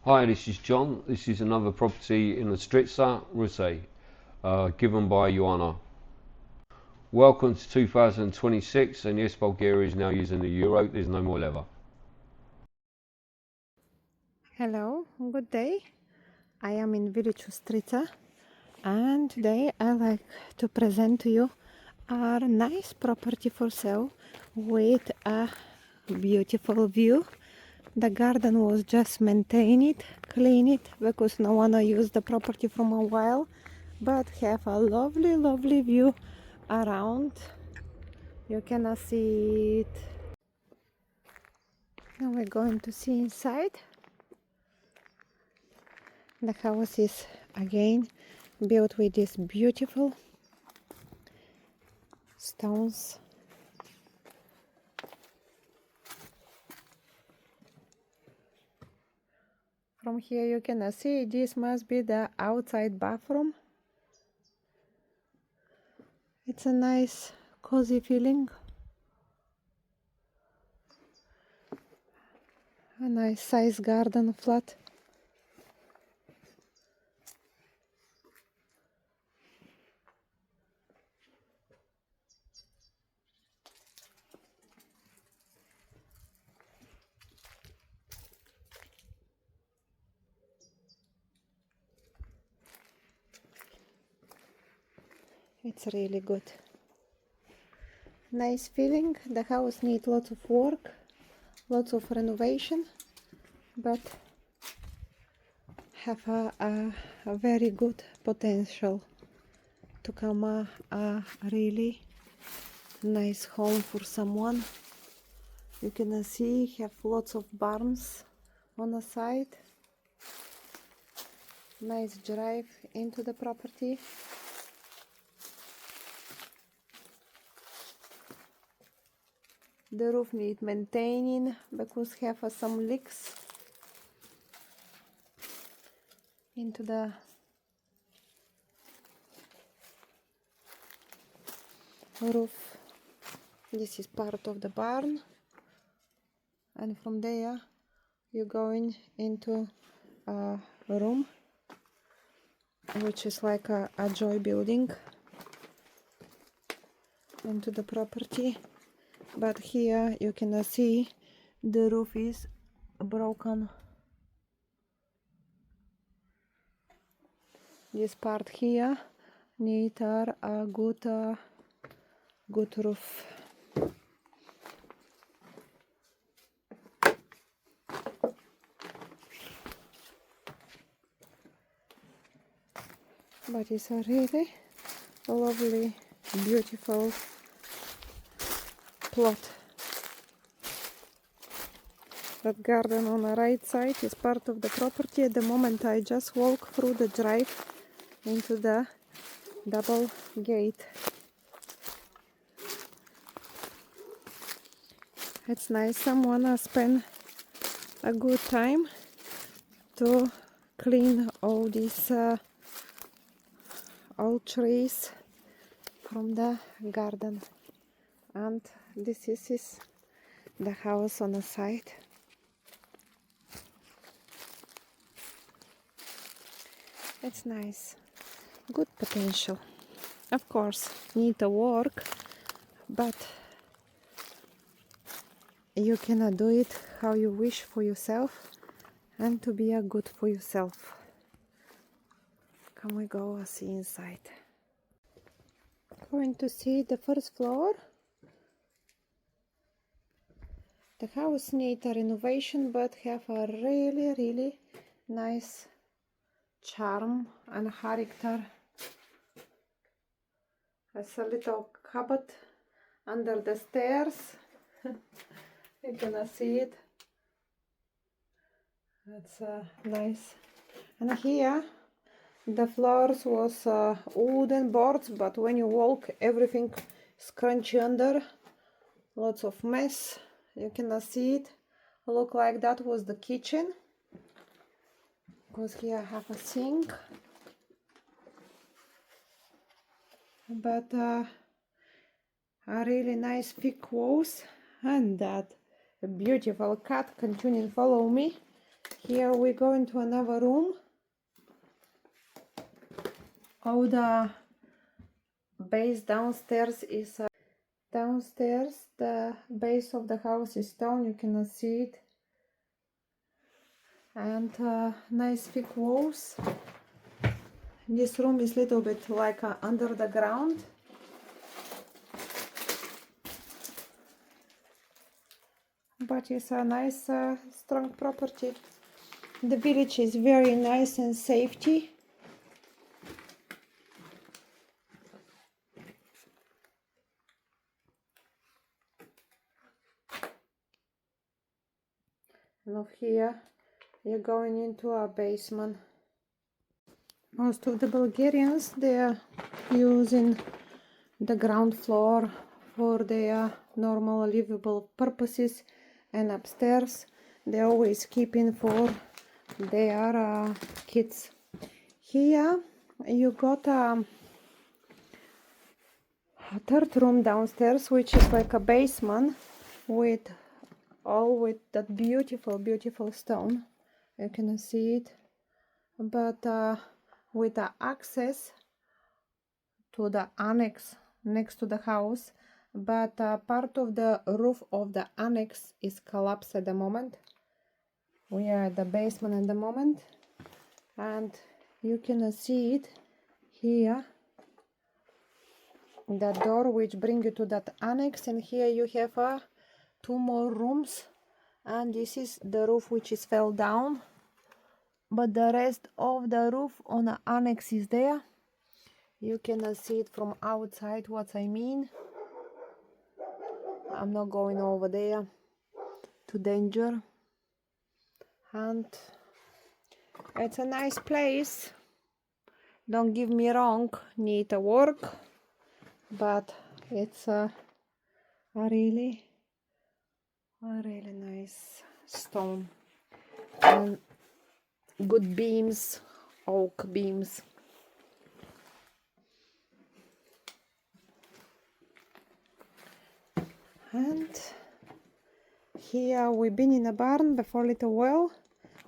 Hi, this is John. This is another property in Ostritsa, Ruse, given by Joanna. Welcome to 2026, and yes, Bulgaria is now using the euro. There's no more leather. Hello, good day. I am in village Ostritsa, and today I like to present to you our nice property for sale with a beautiful view. The garden was just maintained, clean it, because no one used the property from a while, but have a lovely view around. You can see it. Now we're going to see inside. The house is again built with these beautiful stones. From here you can see this must be the outside bathroom. It's a nice cozy feeling. A nice size garden flat. It's really good. Nice feeling. The house needs lots of work, lots of renovation, but have a very good potential to come a really nice home for someone. You can see have lots of barns on the side. Nice drive into the property. The roof needs maintaining because have some leaks into the roof. This is part of the barn, and from there you're going into a room which is like a joy building into the property. But here you can see the roof is broken. This part here needs a good roof. But it's a really lovely, beautiful plot. That garden on the right side is part of the property. At the moment I just walk through the drive into the double gate. It's nice someone spend a good time to clean all these old trees from the garden. And this is the house on the side. It's nice, good potential. Of course, need to work, but you cannot do it how you wish for yourself and to be a good for yourself. Can we go see inside? Going to see the first floor. The house needs a renovation, but have a really nice charm and character. There's a little cupboard under the stairs. You can see it. That's nice. And here the floors was wooden boards, but when you walk everything is crunchy under. Lots of mess. You cannot see it. Look like that was the kitchen, because here I have a sink. But a really nice thick walls, and that beautiful cat continuing follow me. Here we go into another room. Oh, the base downstairs is downstairs. The base of the house is stone. You cannot see it. And nice thick walls. This room is a little bit like under the ground. But it's a nice strong property. The village is very nice and safety. And of here you're going into a basement. Most of the Bulgarians, they are using the ground floor for their normal livable purposes, and upstairs they always keeping for their kids. Here you got a third room downstairs, which is like a basement with that beautiful stone. You can see it, but with the access to the annex next to the house, but part of the roof of the annex is collapsed at the moment. We are at the basement at the moment, and you can see it here, the door which bring you to that annex, and here you have two more rooms, and this is the roof which is fell down, but the rest of the roof on the annex is there. You can see it from outside, what I mean. I'm not going over there, too danger. And it's a nice place, don't give me wrong, need a work, but it's a really nice stone and good beams, oak beams. And here we've been in a barn before a little while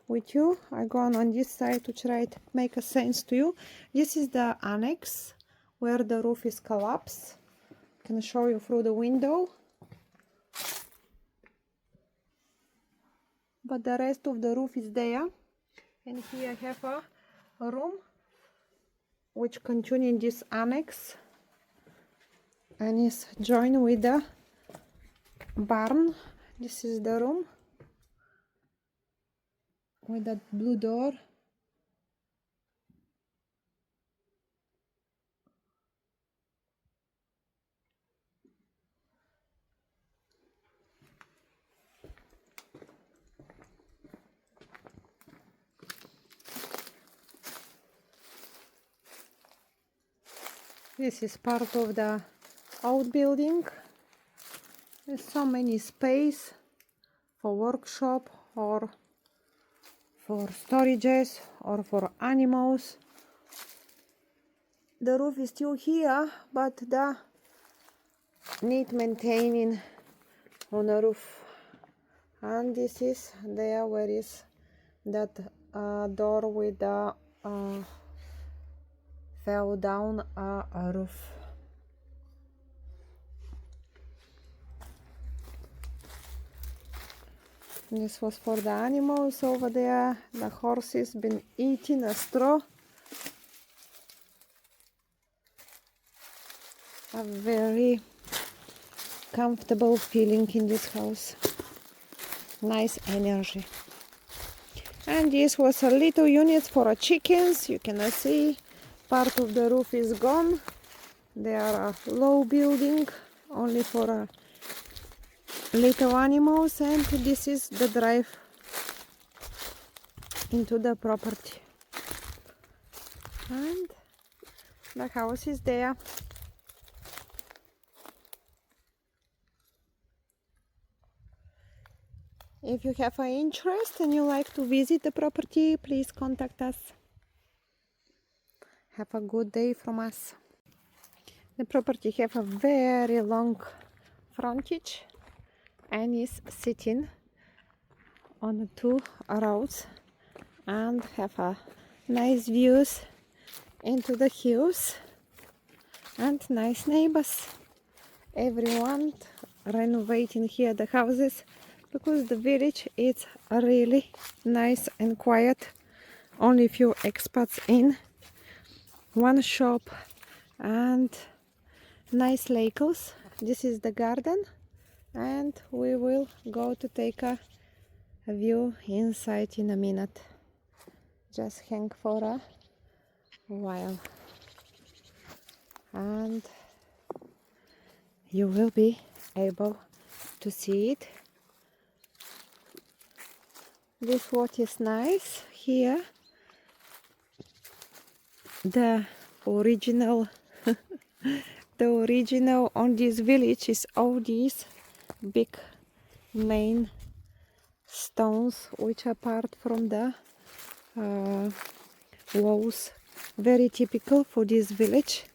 with you. I go on this side to try to make a sense to you. This is the annex where the roof is collapsed. I can show you through the window. But the rest of the roof is there. And here I have a room which continues this annex and is joined with the barn. This is the room with that blue door. This is part of the outbuilding. There's so many space for workshop or for storages or for animals. The roof is still here, but the need maintaining on the roof. And this is there where is that door with the fell down a roof. This was for the animals over there. The horses been eating a straw. A very comfortable feeling in this house. Nice energy. And this was a little unit for chickens. You can see part of the roof is gone. They are a low building only for little animals, and this is the drive into the property. And the house is there. If you have an interest and you like to visit the property, please contact us. Have a good day from us. The property have a very long frontage and is sitting on two roads. and have a nice views into the hills and nice neighbors. Everyone renovating here the houses because the village is really nice and quiet. Only few expats in, one shop and nice locals. This is the garden and we will go to take a view inside in a minute. Just hang for a while and you will be able to see it. This what is nice here, the original on this village is all these big main stones which are part from the walls, very typical for this village.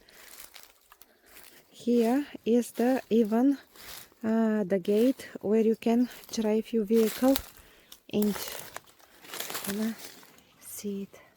Here is the even the gate where you can drive your vehicle into. See it.